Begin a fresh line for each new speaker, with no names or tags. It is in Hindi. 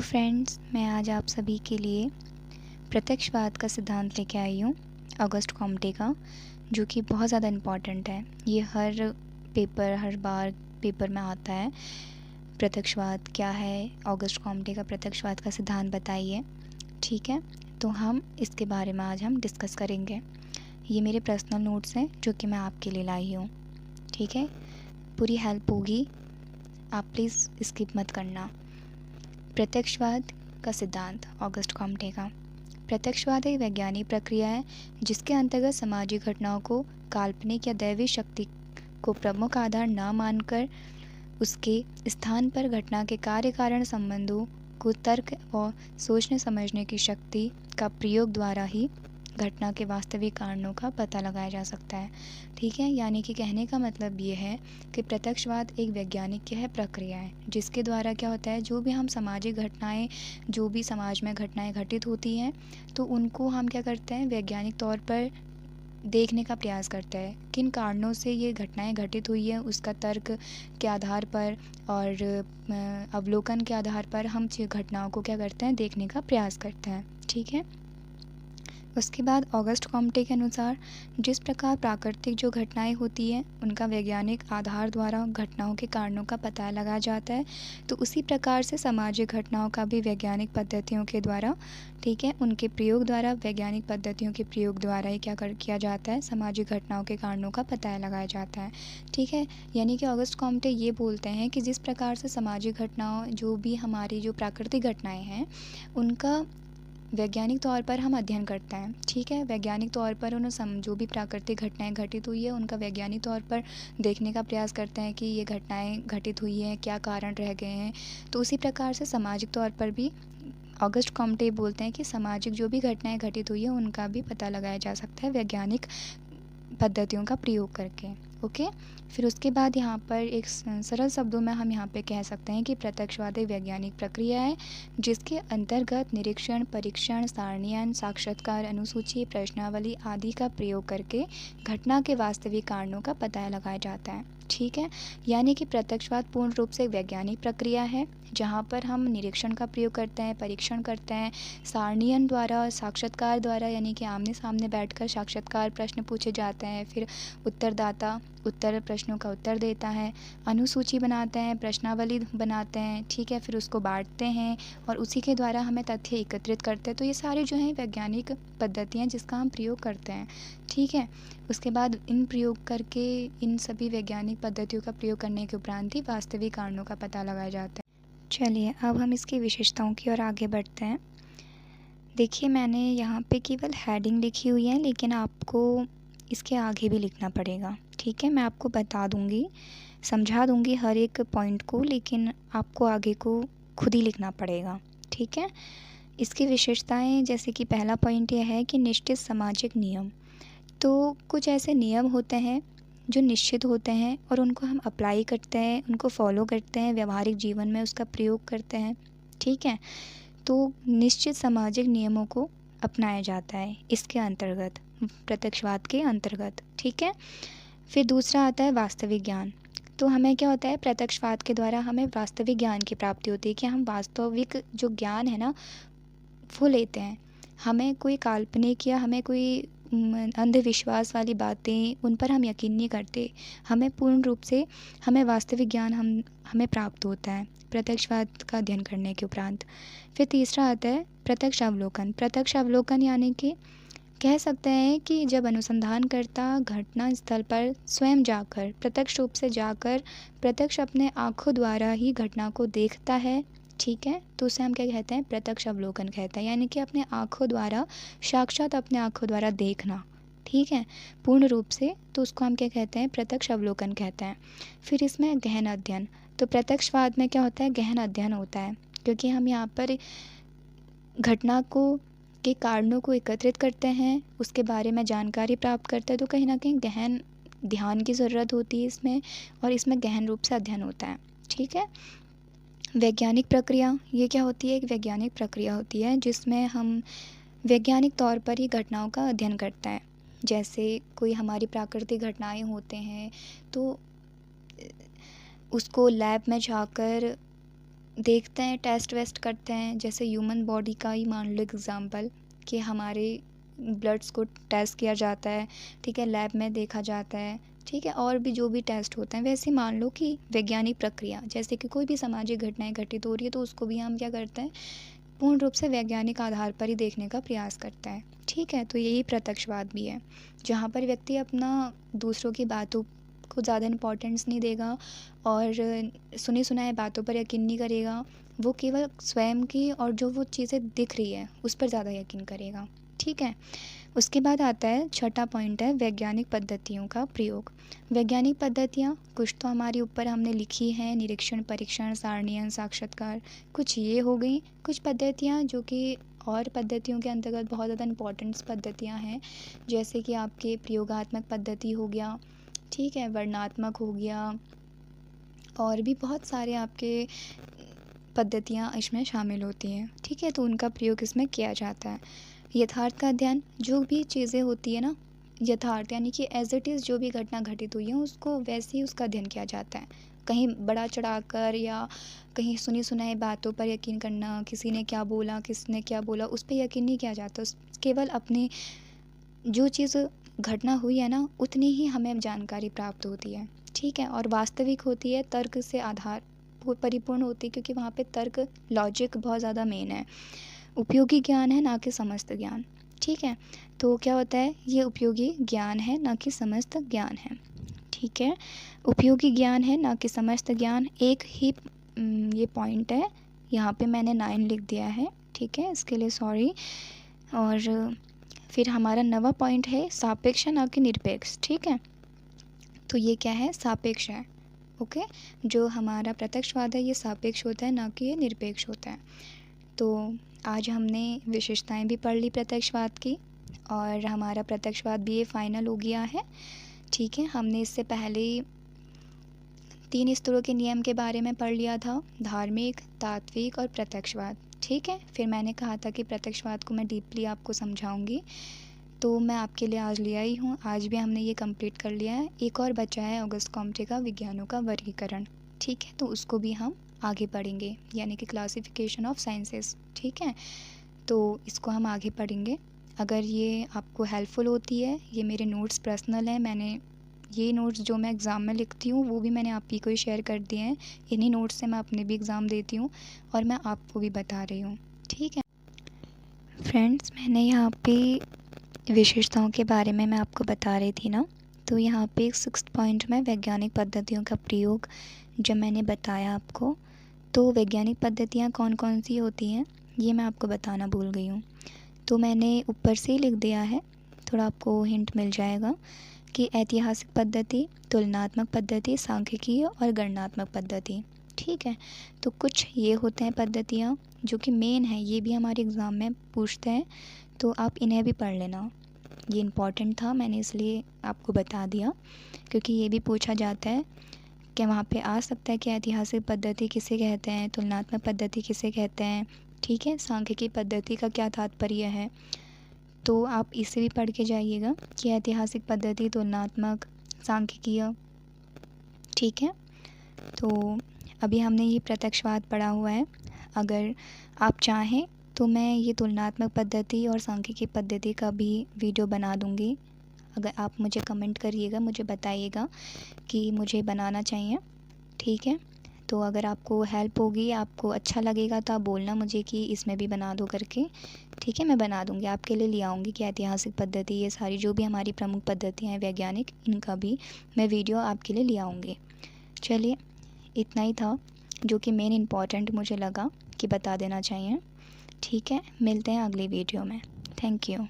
फ्रेंड्स, मैं आज आप सभी के लिए प्रत्यक्षवाद का सिद्धांत लेके आई हूँ ऑगस्ट कॉम्टे का, जो कि बहुत ज़्यादा इम्पॉर्टेंट है। ये हर बार पेपर में आता है। प्रत्यक्षवाद क्या है, ऑगस्ट कॉम्टे का प्रत्यक्षवाद का सिद्धांत बताइए। ठीक है, तो हम इसके बारे में आज हम डिस्कस करेंगे। ये मेरे पर्सनल नोट्स हैं जो कि मैं आपके लिए लाई हूँ। ठीक है, पूरी हेल्प होगी, आप प्लीज़ स्किप मत करना। प्रत्यक्षवाद का सिद्धांत ऑगस्ट कॉम्टे का। प्रत्यक्षवाद एक वैज्ञानिक प्रक्रिया है जिसके अंतर्गत सामाजिक घटनाओं को काल्पनिक या दैवी शक्ति को प्रमुख आधार न मानकर उसके स्थान पर घटना के कार्य कारण संबंधों को तर्क और सोचने समझने की शक्ति का प्रयोग द्वारा ही घटना के वास्तविक कारणों का पता लगाया जा सकता है। ठीक है, यानी कि कहने का मतलब ये है कि प्रत्यक्षवाद एक वैज्ञानिक यह प्रक्रिया है जिसके द्वारा क्या होता है, जो भी हम सामाजिक घटनाएं, जो भी समाज में घटनाएं घटित होती हैं, तो उनको हम क्या करते हैं, वैज्ञानिक तौर पर देखने का प्रयास करते हैं। किन कारणों से ये घटनाएं घटित हुई है, उसका तर्क के आधार पर और अवलोकन के आधार पर हम घटनाओं को क्या करते हैं, देखने का प्रयास करते हैं। ठीक है, उसके बाद ऑगस्ट कॉम्टे के अनुसार जिस प्रकार प्राकृतिक जो घटनाएं होती हैं उनका वैज्ञानिक आधार द्वारा घटनाओं के कारणों का पता लगाया जाता है, तो उसी प्रकार से सामाजिक घटनाओं का भी वैज्ञानिक पद्धतियों के द्वारा, ठीक है, उनके प्रयोग द्वारा, वैज्ञानिक पद्धतियों के प्रयोग द्वारा ही किया जाता है, सामाजिक घटनाओं के कारणों का पता लगाया जाता है। ठीक है, यानी कि ऑगस्ट कॉम्टे ये बोलते हैं कि जिस प्रकार से सामाजिक घटनाओं, जो भी हमारी जो प्राकृतिक घटनाएँ हैं, उनका वैज्ञानिक तौर पर हम अध्ययन करते हैं। ठीक है, वैज्ञानिक तौर पर जो भी प्राकृतिक घटनाएं घटित हुई है उनका वैज्ञानिक तौर पर देखने का प्रयास करते हैं कि ये घटनाएं घटित हुई हैं, क्या कारण रह गए हैं। तो उसी प्रकार से सामाजिक तौर पर भी ऑगस्ट कॉम्टे बोलते हैं कि सामाजिक जो भी घटनाएं घटित हुई है उनका भी पता लगाया जा सकता है वैज्ञानिक पद्धतियों का प्रयोग करके। ओके, फिर उसके बाद यहाँ पर एक सरल शब्दों में हम यहाँ पे कह सकते हैं कि प्रत्यक्षवाद एक वैज्ञानिक प्रक्रिया है जिसके अंतर्गत निरीक्षण, परीक्षण, सारणीयन, साक्षात्कार, अनुसूची, प्रश्नावली आदि का प्रयोग करके घटना के वास्तविक कारणों का पता लगाया जाता है। ठीक है, यानी कि प्रत्यक्षवाद पूर्ण रूप से एक वैज्ञानिक प्रक्रिया है जहाँ पर हम निरीक्षण का प्रयोग करते हैं, परीक्षण करते हैं, सारणीयन द्वारा, साक्षात्कार द्वारा, यानी कि आमने सामने बैठकर साक्षात्कार प्रश्न पूछे जाते हैं, फिर उत्तरदाता उत्तर प्रश्नों का उत्तर देता है, अनुसूची बनाते हैं, प्रश्नावली बनाते हैं, ठीक है, फिर उसको बांटते हैं और उसी के द्वारा हमें तथ्य एकत्रित करते हैं। तो ये सारे जो हैं वैज्ञानिक पद्धतियाँ जिसका हम प्रयोग करते हैं। ठीक है, उसके बाद इन प्रयोग करके, इन सभी वैज्ञानिक पद्धतियों का प्रयोग करने के उपरांत ही वास्तविक कारणों का पता लगाया जाता है। चलिए, अब हम इसकी विशेषताओं की ओर आगे बढ़ते हैं। देखिए, मैंने यहाँ पे केवल हेडिंग लिखी हुई है, लेकिन आपको इसके आगे भी लिखना पड़ेगा। ठीक है, मैं आपको बता दूँगी, समझा दूँगी हर एक पॉइंट को, लेकिन आपको आगे को खुद ही लिखना पड़ेगा। ठीक है, इसकी विशेषताएं, जैसे कि पहला पॉइंट यह है कि निश्चित सामाजिक नियम। तो कुछ ऐसे नियम होते हैं जो निश्चित होते हैं और उनको हम अप्लाई करते हैं, उनको फॉलो करते हैं, व्यावहारिक जीवन में उसका प्रयोग करते हैं। ठीक है, तो निश्चित सामाजिक नियमों को अपनाया जाता है इसके अंतर्गत, प्रत्यक्षवाद के अंतर्गत। ठीक है, फिर दूसरा आता है वास्तविक ज्ञान। तो हमें क्या होता है, प्रत्यक्षवाद के द्वारा हमें वास्तविक ज्ञान की प्राप्ति होती है कि हम वास्तविक जो ज्ञान है ना वो लेते हैं। हमें कोई काल्पनिक या हमें कोई अंधविश्वास वाली बातें, उन पर हम यकीन नहीं करते। हमें पूर्ण रूप से हमें वास्तविक ज्ञान हमें प्राप्त होता है प्रत्यक्षवाद का अध्ययन करने के उपरांत। फिर तीसरा आता है प्रत्यक्ष अवलोकन। प्रत्यक्ष अवलोकन यानी कि कह सकते हैं कि जब अनुसंधानकर्ता घटना स्थल पर स्वयं जाकर, प्रत्यक्ष रूप से जाकर, प्रत्यक्ष अपने आँखों द्वारा ही घटना को देखता है। ठीक है, तो उसे हम क्या कहते हैं, प्रत्यक्ष अवलोकन कहते हैं, यानी कि अपने आँखों द्वारा, साक्षात अपने आँखों द्वारा देखना। ठीक है, पूर्ण रूप से, तो उसको हम क्या कहते हैं, प्रत्यक्ष अवलोकन कहते हैं। फिर इसमें गहन अध्ययन। तो प्रत्यक्षवाद में क्या होता है, गहन अध्ययन होता है, क्योंकि हम यहाँ पर घटना को के कारणों को एकत्रित करते हैं, उसके बारे में जानकारी प्राप्त करते हैं, तो कहीं ना कहीं गहन ध्यान की ज़रूरत होती है इसमें, और इसमें गहन रूप से अध्ययन होता है। ठीक है, वैज्ञानिक प्रक्रिया, ये क्या होती है, एक वैज्ञानिक प्रक्रिया होती है जिसमें हम वैज्ञानिक तौर पर ही घटनाओं का अध्ययन करते हैं। जैसे कोई हमारी प्राकृतिक घटनाएं होते हैं तो उसको लैब में जाकर देखते हैं, टेस्ट वेस्ट करते हैं, जैसे ह्यूमन बॉडी का ही मान लो एग्ज़ाम्पल, कि हमारे ब्लड्स को टेस्ट किया जाता है, ठीक है, लैब में देखा जाता है, ठीक है, और भी जो भी टेस्ट होते हैं, वैसे मान लो कि वैज्ञानिक प्रक्रिया, जैसे कि कोई भी सामाजिक घटनाएं घटित हो रही है तो उसको भी हम क्या करते हैं, पूर्ण रूप से वैज्ञानिक आधार पर ही देखने का प्रयास करता है, ठीक है। तो यही प्रत्यक्षवाद भी है, जहाँ पर व्यक्ति अपना दूसरों की बातों को ज़्यादा इम्पोर्टेंस नहीं देगा और सुनी सुनाई बातों पर यकीन नहीं करेगा, वो केवल स्वयं की और जो वो चीज़ें दिख रही है उस पर ज़्यादा यकीन करेगा, ठीक है। उसके बाद आता है छठा पॉइंट है वैज्ञानिक पद्धतियों का प्रयोग। वैज्ञानिक पद्धतियाँ कुछ तो हमारे ऊपर हमने लिखी हैं, निरीक्षण, परीक्षण, सारणीयन, साक्षात्कार, कुछ ये हो गई। कुछ पद्धतियाँ जो कि और पद्धतियों के अंतर्गत बहुत ज़्यादा इम्पोर्टेंट्स पद्धतियाँ हैं, जैसे कि आपके प्रयोगात्मक पद्धति हो गया, ठीक है, वर्णनात्मक हो गया, और भी बहुत सारे आपके पद्धतियाँ इसमें शामिल होती हैं, ठीक है। तो उनका प्रयोग इसमें किया जाता है। यथार्थ का अध्ययन, जो भी चीज़ें होती है ना, यथार्थ यानी कि एज इट इज़ जो भी घटना घटित हुई है उसको वैसे ही उसका अध्ययन किया जाता है। कहीं बड़ा चढ़ाकर या कहीं सुनी सुनाई बातों पर यकीन करना, किसी ने क्या बोला, किसने क्या बोला, उस पर यकीन नहीं किया जाता। केवल अपनी जो चीज़ घटना हुई है ना, उतनी ही हमें जानकारी प्राप्त होती है, ठीक है, और वास्तविक होती है, तर्क से आधार वो परिपूर्ण होती है, क्योंकि वहाँ पे तर्क, लॉजिक बहुत ज़्यादा मेन है। उपयोगी ज्ञान है, ना कि समस्त ज्ञान, ठीक है। तो क्या होता है, ये उपयोगी ज्ञान है, ना कि समस्त ज्ञान है, ठीक है। उपयोगी ज्ञान है, ना कि समस्त ज्ञान। एक ही ये पॉइंट है, यहाँ पे मैंने 9 लिख दिया है, ठीक है, इसके लिए सॉरी। और फिर हमारा नवा पॉइंट है सापेक्ष ना कि निरपेक्ष, ठीक है। तो ये क्या है, सापेक्ष है, ओके। जो हमारा प्रत्यक्षवाद है ये सापेक्ष होता है, ना कि ये निरपेक्ष होता है। तो आज हमने विशेषताएं भी पढ़ ली प्रत्यक्षवाद की, और हमारा प्रत्यक्षवाद भी ये फाइनल हो गया है, ठीक है। हमने इससे पहले 3 स्तरों के नियम के बारे में पढ़ लिया था, धार्मिक, तात्विक और प्रत्यक्षवाद, ठीक है। फिर मैंने कहा था कि प्रत्यक्षवाद को मैं डीपली आपको समझाऊंगी, तो मैं आपके लिए आज ले आई हूँ। आज भी हमने ये कंप्लीट कर लिया है। एक और बचा है ऑगस्ट कॉम्टे का विज्ञानों का वर्गीकरण, ठीक है, तो उसको भी हम आगे पढ़ेंगे, यानी कि क्लासिफिकेशन ऑफ साइंसेस, ठीक है। तो इसको हम आगे पढ़ेंगे। अगर ये आपको हेल्पफुल होती है, ये मेरे नोट्स पर्सनल हैं, मैंने ये नोट्स जो मैं एग्ज़ाम में लिखती हूँ वो भी मैंने आप ही को ही शेयर कर दिए हैं। इन्हीं नोट्स से मैं अपने भी एग्ज़ाम देती हूँ और मैं आपको भी बता रही हूँ, ठीक है। फ्रेंड्स, मैंने यहाँ पे विशेषताओं के बारे में मैं आपको बता रही थी ना, तो यहाँ पे 6th पॉइंट में वैज्ञानिक पद्धतियों का प्रयोग जब मैंने बताया आपको, तो वैज्ञानिक पद्धतियाँ कौन कौन सी होती हैं ये मैं आपको बताना भूल गई हूँ। तो मैंने ऊपर से ही लिख दिया है, थोड़ा आपको हिंट मिल जाएगा कि ऐतिहासिक पद्धति, तुलनात्मक पद्धति, सांख्यिकीय और गणनात्मक पद्धति, ठीक है। तो कुछ ये होते हैं पद्धतियाँ जो कि मेन है, ये भी हमारे एग्ज़ाम में पूछते हैं, तो आप इन्हें भी पढ़ लेना। ये इम्पॉर्टेंट था, मैंने इसलिए आपको बता दिया, क्योंकि ये भी पूछा जाता है कि वहाँ पे आ सकता है कि ऐतिहासिक पद्धति किसे कहते हैं, तुलनात्मक पद्धति किसे कहते हैं, ठीक है, सांख्यिकी पद्धति का क्या तात्पर्य है। तो आप इसे भी पढ़ के जाइएगा कि ऐतिहासिक पद्धति, तुलनात्मक, सांख्यिकीय, ठीक है। तो अभी हमने ये प्रत्यक्षवाद पढ़ा हुआ है। अगर आप चाहें तो मैं ये तुलनात्मक पद्धति और सांख्यिकी पद्धति का भी वीडियो बना दूँगी। अगर आप मुझे कमेंट करिएगा, मुझे बताइएगा कि मुझे बनाना चाहिए, ठीक है। तो अगर आपको हेल्प होगी, आपको अच्छा लगेगा, तो आप बोलना मुझे कि इसमें भी बना दो करके, ठीक है। मैं बना दूँगी, आपके लिए ले आऊँगी कि ऐतिहासिक पद्धति, ये सारी जो भी हमारी प्रमुख पद्धतियाँ हैं वैज्ञानिक, इनका भी मैं वीडियो आपके लिए ले आऊँगी। चलिए, इतना ही था जो कि मेन इम्पॉर्टेंट मुझे लगा कि बता देना चाहिए, ठीक है। मिलते हैं अगली वीडियो में। Thank you.